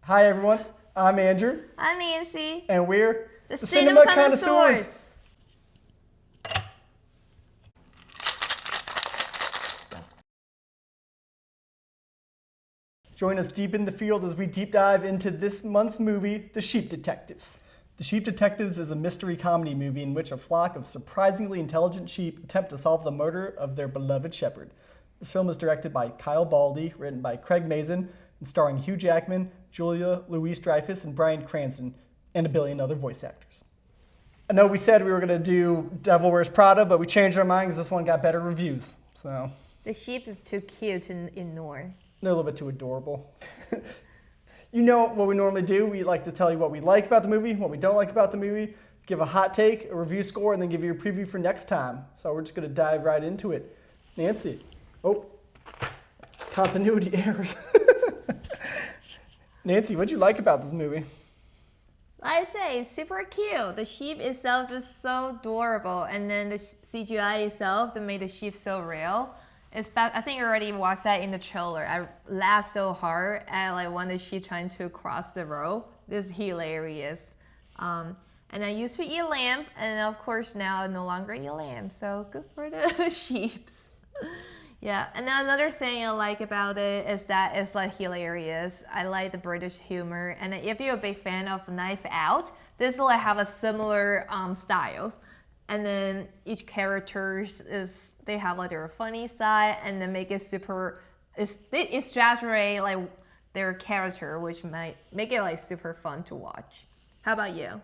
Hi everyone, I'm Andrew. I'm Nancy. And we're the Cinema Connoisseurs. Join us deep in the field as we deep dive into this month's movie, The Sheep Detectives. The Sheep Detectives is a mystery comedy movie in which a flock of surprisingly intelligent sheep attempt to solve the murder of their beloved shepherd. This film is directed by Kyle Baldy, written by Craig Mazin, and starring Hugh Jackman, Julia Louis-Dreyfus, and Bryan Cranston, and a billion other voice actors. I know we said we were going to do Devil Wears Prada, but we changed our mind because this one got better reviews. So The sheep is too cute to ignore. they're a little bit too adorable. You know what we normally do. We like to tell you what we like about the movie, what we don't like about the movie, give a hot take, a review score, and then give you a preview for next time. So we're just going to dive right into it. Nancy. Oh, continuity errors. Nancy, what'd you like about this movie? Like I say, super cute. The sheep itself is so adorable, and then the CGI itself that made the sheep so real. I think you already watched that in the trailer. I laughed so hard at like when the sheep trying to cross the road. This is hilarious. And I used to eat lamb, and of course now I no longer eat lamb. So good for the sheeps. Yeah, and then another thing I like about it is that it's like hilarious. I like the British humor, and if you're a big fan of Knife Out, this will like have a similar styles. And then each character they have like their funny side, and then make it super. It exaggerate like their character, which might make it like super fun to watch. How about you?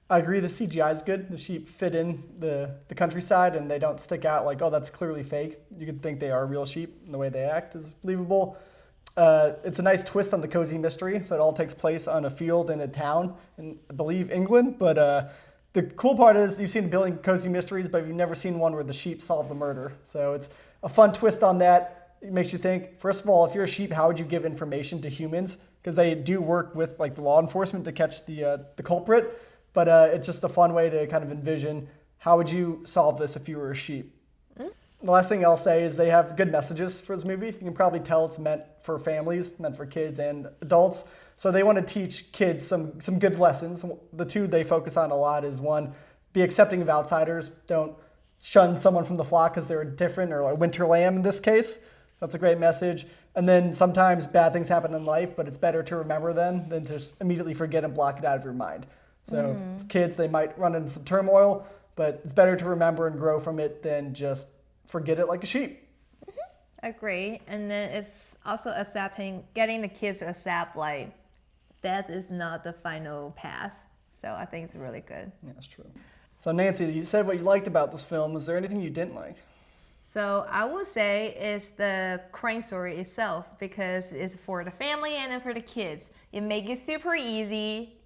I agree, the CGI is good. The sheep fit in the countryside and they don't stick out like, oh, that's clearly fake. You could think they are real sheep and the way they act is believable. It's a nice twist on the cozy mystery. So it all takes place on a field in a town in, I believe, England. But the cool part is you've seen a billion cozy mysteries, but you've never seen one where the sheep solve the murder. So it's a fun twist on that. It makes you think, first of all, if you're a sheep, how would you give information to humans? Because they do work with like the law enforcement to catch the culprit. But it's just a fun way to kind of envision how would you solve this if you were a sheep. The last thing I'll say is they have good messages for this movie. You can probably tell it's meant for families, meant for kids and adults. So they want to teach kids some good lessons. The two they focus on a lot is one, be accepting of outsiders. Don't shun someone from the flock because they're different, or a winter lamb in this case. That's a great message. And then sometimes bad things happen in life, but it's better to remember them than to just immediately forget and block it out of your mind. So for kids, they might run into some turmoil, but it's better to remember and grow from it than just forget it like a sheep. Agree. And then it's also getting the kids to accept like death is not the final path. So I think it's really good. Yeah, that's true. So Nancy, you said what you liked about this film. Is there anything you didn't like? So I would say it's the crime story itself, because it's for the family and then for the kids. It makes it super easy.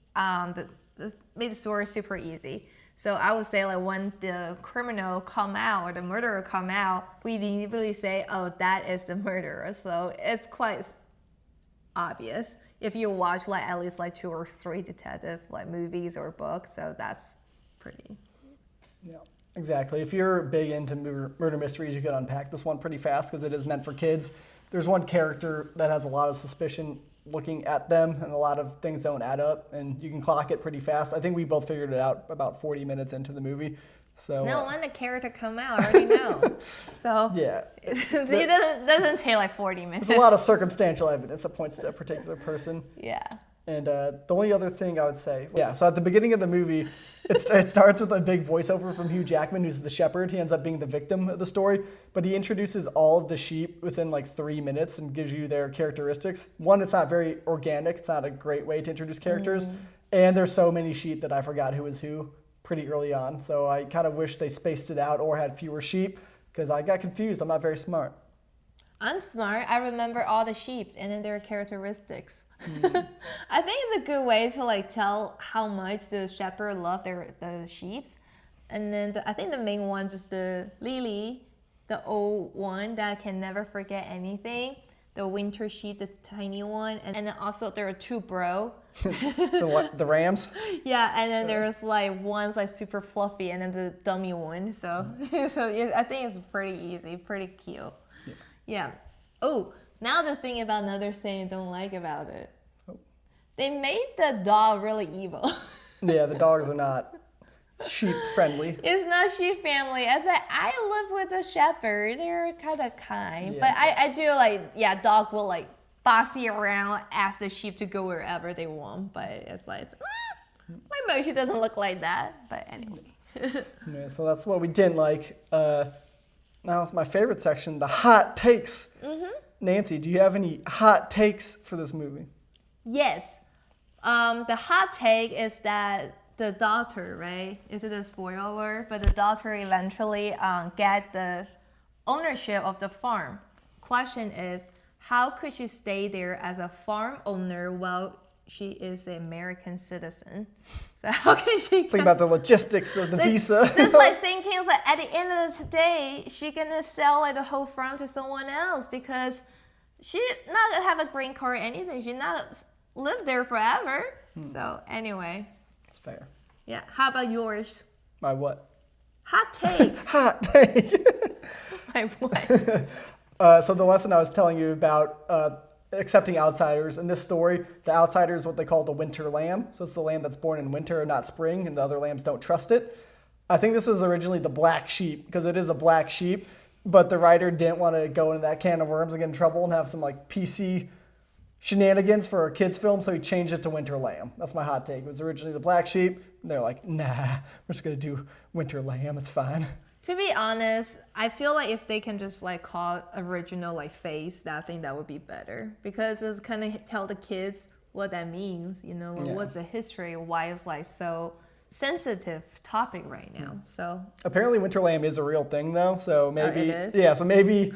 Made the story super easy. So I would say like when the criminal come out or the murderer come out, we immediately say, oh, that is the murderer. So it's quite obvious if you watch like at least like 2 or 3 detective like movies or books. So that's pretty. Yeah, exactly. If you're big into murder mysteries, you can unpack this one pretty fast because it is meant for kids. There's one character that has a lot of suspicion looking at them, and a lot of things don't add up, and you can clock it pretty fast. I think we both figured it out about 40 minutes into the movie. So no, when the character come out, I already know. So yeah, it doesn't take like 40 minutes. There's a lot of circumstantial evidence that points to a particular person. Yeah. And the only other thing I would say, so at the beginning of the movie, it starts with a big voiceover from Hugh Jackman, who's the shepherd. He ends up being the victim of the story, but he introduces all of the sheep within like 3 minutes and gives you their characteristics. One, it's not very organic. It's not a great way to introduce characters. And there's so many sheep that I forgot who was who pretty early on. So I kind of wish they spaced it out or had fewer sheep because I got confused. I'm not very smart. I'm smart. I remember all the sheep and then their characteristics. I think it's a good way to like tell how much the shepherd loved the sheep. And then I think the main one, just the Lily, the old one that can never forget anything. The winter sheep, the tiny one, and then also there are 2 bro. The Rams? Yeah, and then there's like one's like super fluffy, and then the dummy one. So, I think it's pretty easy, pretty cute. Yeah. Oh, now just thinking about another thing I don't like about it. They made the dog really evil. Yeah, the dogs are not sheep friendly. It's not sheep family. As I live with a shepherd, they're kind of kind. Yeah. But I do like, yeah, dog will like bossy around, ask the sheep to go wherever they want. But it's like, my Moshi doesn't look like that. But anyway. Yeah, so that's what we didn't like. Now it's my favorite section, the hot takes. Nancy, do you have any hot takes for this movie? Yes. The hot take is that the daughter, right? Is it a spoiler? But the daughter eventually get the ownership of the farm. Question is, how could she stay there as a farm owner while she is an American citizen? So how can she Think about the logistics of the visa. Just like thinking, it's like at the end of the day, she gonna sell like the whole farm to someone else because she not gonna have a green card or anything. She not live there forever. So anyway, It's fair. yeah. How about yours? My what? Hot take. Hot take. My what? So the lesson I was telling you about accepting outsiders. In this story, the outsider is what they call the winter lamb. So it's the lamb that's born in winter and not spring, and the other lambs don't trust it. I think this was originally the black sheep because it is a black sheep, but the writer didn't want to go into that can of worms and get in trouble and have some like PC shenanigans for a kids film, so he changed it to winter lamb. That's my hot take. It was originally the black sheep, and they're like, nah, we're just gonna do winter lamb. It's fine. To be honest, I feel like if they can just like call it original like face, I think that would be better because it's kind of tell the kids what that means, you know, Yeah. what's the history, why it's like so sensitive topic right now. So Apparently, winter lamb is a real thing though, so maybe it is? yeah, so maybe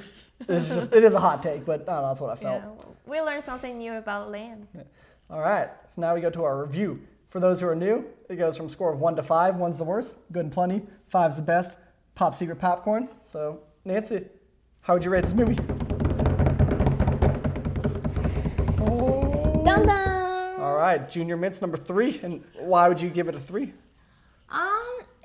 it is a hot take, but I don't know, that's what I felt. yeah, we learned something new about lamb. All right, so now we go to our review. For those who are new, it goes from score of 1 to 5. 1's the worst, good and plenty. 5's the best. Pop Secret popcorn. So, Nancy, how would you rate this movie? Dun dun. All right, Junior Mints number 3, and why would you give it a 3?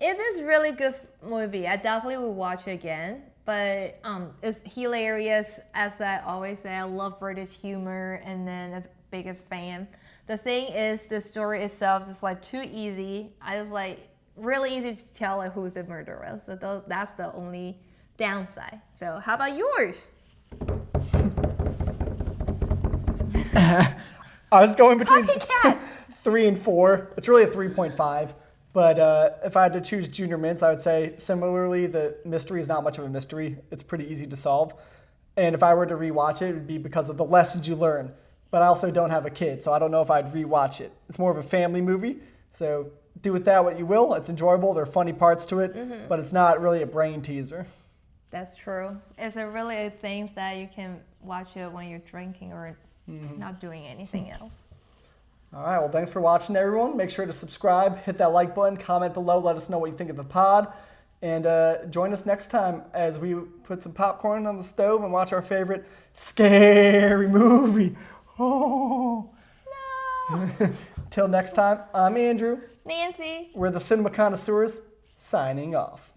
It is really good movie. I definitely will watch it again. But it's hilarious, as I always say. I love British humor, and then the biggest fan. The thing is, the story itself is like too easy. I just like really easy to tell like who's the murderer. So that's the only downside. So how about yours? I was going between Copycat. 3 and 4. It's really a 3.5. But if I had to choose Junior Mints, I would say similarly, the mystery is not much of a mystery. It's pretty easy to solve. And if I were to rewatch it, it would be because of the lessons you learn. But I also don't have a kid, so I don't know if I'd rewatch it. It's more of a family movie, so do with that what you will. It's enjoyable. There are funny parts to it, but it's not really a brain teaser. That's true. It's a really things that you can watch it when you're drinking or not doing anything else. All right, well, thanks for watching, everyone. Make sure to subscribe, hit that like button, comment below, let us know what you think of the pod. And join us next time as we put some popcorn on the stove and watch our favorite scary movie. Oh. No. Till next time, I'm Andrew. Nancy. We're the Cinema Connoisseurs, signing off.